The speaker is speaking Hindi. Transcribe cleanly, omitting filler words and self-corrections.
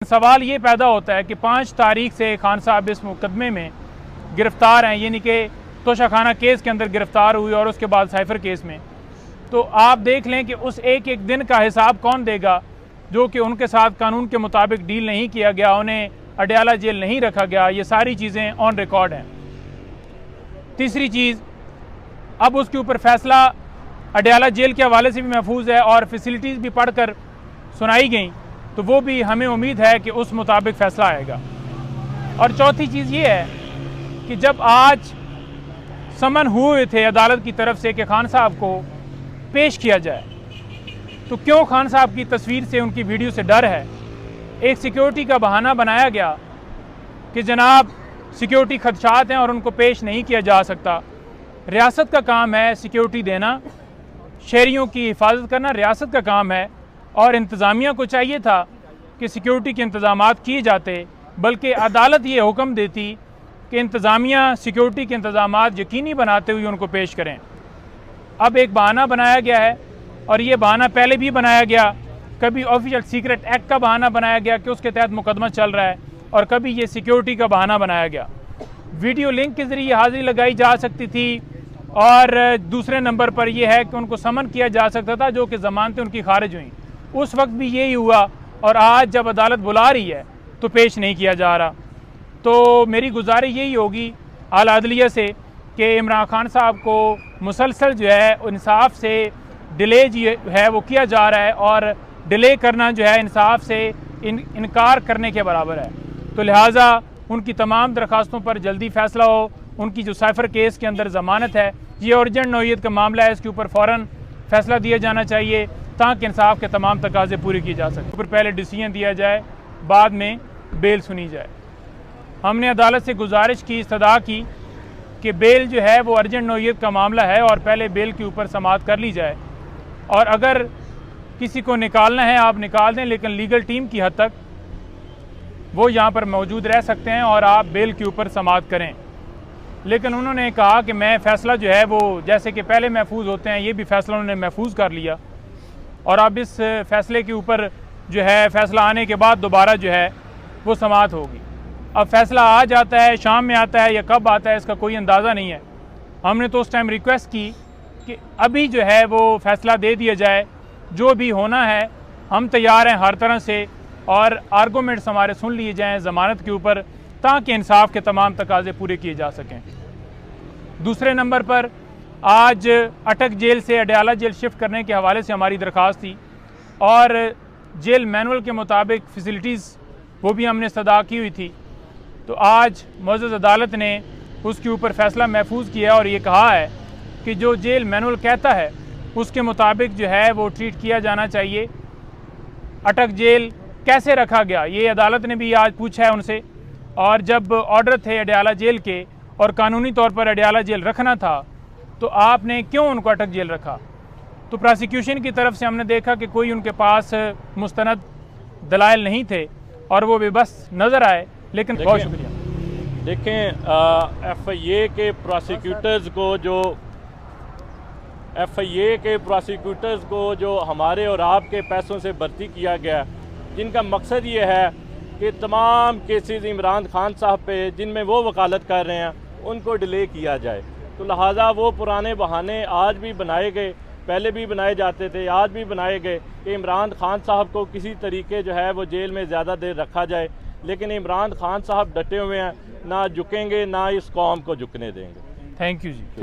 सवाल ये पैदा होता है कि 5 तारीख से खान साहब इस मुकदमे में गिरफ़्तार हैं, यानी कि तोशाखाना केस के अंदर गिरफ़्तार हुई और उसके बाद साइफ़र केस में। तो आप देख लें कि उस एक एक दिन का हिसाब कौन देगा जो कि उनके साथ कानून के मुताबिक डील नहीं किया गया, उन्हें अडयाला जेल नहीं रखा गया। ये सारी चीज़ें ऑन रिकॉर्ड हैं। तीसरी चीज़, अब उसके ऊपर फ़ैसला अडयाला जेल के हवाले से भी महफूज है और फैसिलिटीज़ भी पढ़ कर सुनाई गई, तो वो भी हमें उम्मीद है कि उस मुताबिक फ़ैसला आएगा। और चौथी चीज़ ये है कि जब आज समन हुए थे अदालत की तरफ से कि खान साहब को पेश किया जाए, तो क्यों खान साहब की तस्वीर से, उनकी वीडियो से डर है? एक सिक्योरिटी का बहाना बनाया गया कि जनाब सिक्योरिटी खदशात हैं और उनको पेश नहीं किया जा सकता। रियासत का काम है सिक्योरिटी देना, शहरियों की हिफाजत करना रियासत का काम है, और इंतज़ामिया को चाहिए था कि सिक्योरिटी के इंतज़ामात किए जाते, बल्कि अदालत ये हुक्म देती कि इंतज़ामिया सिक्योरिटी के इंतज़ामात यकीनी बनाते हुए उनको पेश करें। अब एक बहाना बनाया गया है, और ये बहाना पहले भी बनाया गया। कभी ऑफिशियल सीक्रेट एक्ट का बहाना बनाया गया कि उसके तहत मुकदमा चल रहा है, और कभी ये सिक्योरिटी का बहाना बनाया गया। वीडियो लिंक के ज़रिए हाज़िरी लगाई जा सकती थी, और दूसरे नंबर पर यह है कि उनको समन किया जा सकता था जो कि ज़मानतें उनकी खारिज हुई। उस वक्त भी यही हुआ, और आज जब अदालत बुला रही है तो पेश नहीं किया जा रहा। तो मेरी गुजारिश यही होगी आला अदलिया से कि इमरान खान साहब को मुसलसल जो है इंसाफ से डिले जो है वो किया जा रहा है, और डिले करना जो है इंसाफ से इनकार करने के बराबर है। तो लिहाजा उनकी तमाम दरख्वास्तों पर जल्दी फ़ैसला हो। उनकी जो साइफ़र केस के अंदर ज़मानत है, ये अर्जेंट नौइयत का मामला है, इसके ऊपर फ़ौरन फ़ैसला दिया जाना चाहिए ताकि इंसाफ के तमाम तकाज़े पूरे किए जा सकें। फिर पहले डिसीजन दिया जाए, बाद में बेल सुनी जाए। हमने अदालत से गुजारिश की, इस्तदा की कि बेल जो है वो अर्जेंट नौइयत का मामला है और पहले बेल के ऊपर समाअत कर ली जाए, और अगर किसी को निकालना है आप निकाल दें, लेकिन लीगल टीम की हद तक वो यहाँ पर मौजूद रह सकते हैं और आप बेल के ऊपर समाअत करें। लेकिन उन्होंने कहा कि मैं फ़ैसला जो है वो जैसे कि पहले महफूज होते हैं, ये भी फ़ैसला उन्होंने महफूज कर लिया, और अब इस फ़ैसले के ऊपर जो है फ़ैसला आने के बाद दोबारा जो है वो समाअत होगी। अब फ़ैसला आ जाता है, शाम में आता है या कब आता है, इसका कोई अंदाज़ा नहीं है। हमने तो उस टाइम रिक्वेस्ट की कि अभी जो है वो फ़ैसला दे दिया जाए, जो भी होना है हम तैयार हैं हर तरह से, और आर्गूमेंट्स हमारे सुन लिए जाएँ ज़मानत के ऊपर, ताकि इंसाफ के तमाम तकाज़े पूरे किए जा सकें। दूसरे नंबर पर आज अटक जेल से अडयाला जेल शिफ्ट करने के हवाले से हमारी दरख्वास्त थी, और जेल मैनुअल के मुताबिक फ़ैसिलिटीज़ वो भी हमने इस्तदा की हुई थी। तो आज मुअज़्ज़ज़ अदालत ने उसके ऊपर फ़ैसला महफूज किया और ये कहा है कि जो जेल मैनुअल कहता है उसके मुताबिक जो है वो ट्रीट किया जाना चाहिए। अटक जेल कैसे रखा गया, ये अदालत ने भी आज पूछा है उनसे, और जब ऑर्डर थे अडयाला जेल के और कानूनी तौर पर अडयाला जेल रखना था, तो आपने क्यों उनको अटक जेल रखा? तो प्रोसिक्यूशन की तरफ से हमने देखा कि कोई उनके पास मुस्तनद दलाइल नहीं थे और वो बेबस नज़र आए। लेकिन बहुत शुक्रिया। देखें, FIA के प्रोसिक्यूटर्स को जो हमारे और आपके पैसों से भर्ती किया गया, जिनका मकसद ये है कि तमाम केसेस इमरान खान साहब पे जिनमें वो वकालत कर रहे हैं उनको डिले किया जाए। तो लिहाजा वो पुराने बहाने आज भी बनाए गए, पहले भी बनाए जाते थे, आज भी बनाए गए कि इमरान खान साहब को किसी तरीके जो है वो जेल में ज़्यादा देर रखा जाए। लेकिन इमरान खान साहब डटे हुए हैं, ना झुकेंगे, ना इस कौम को झुकने देंगे। Thank you ji.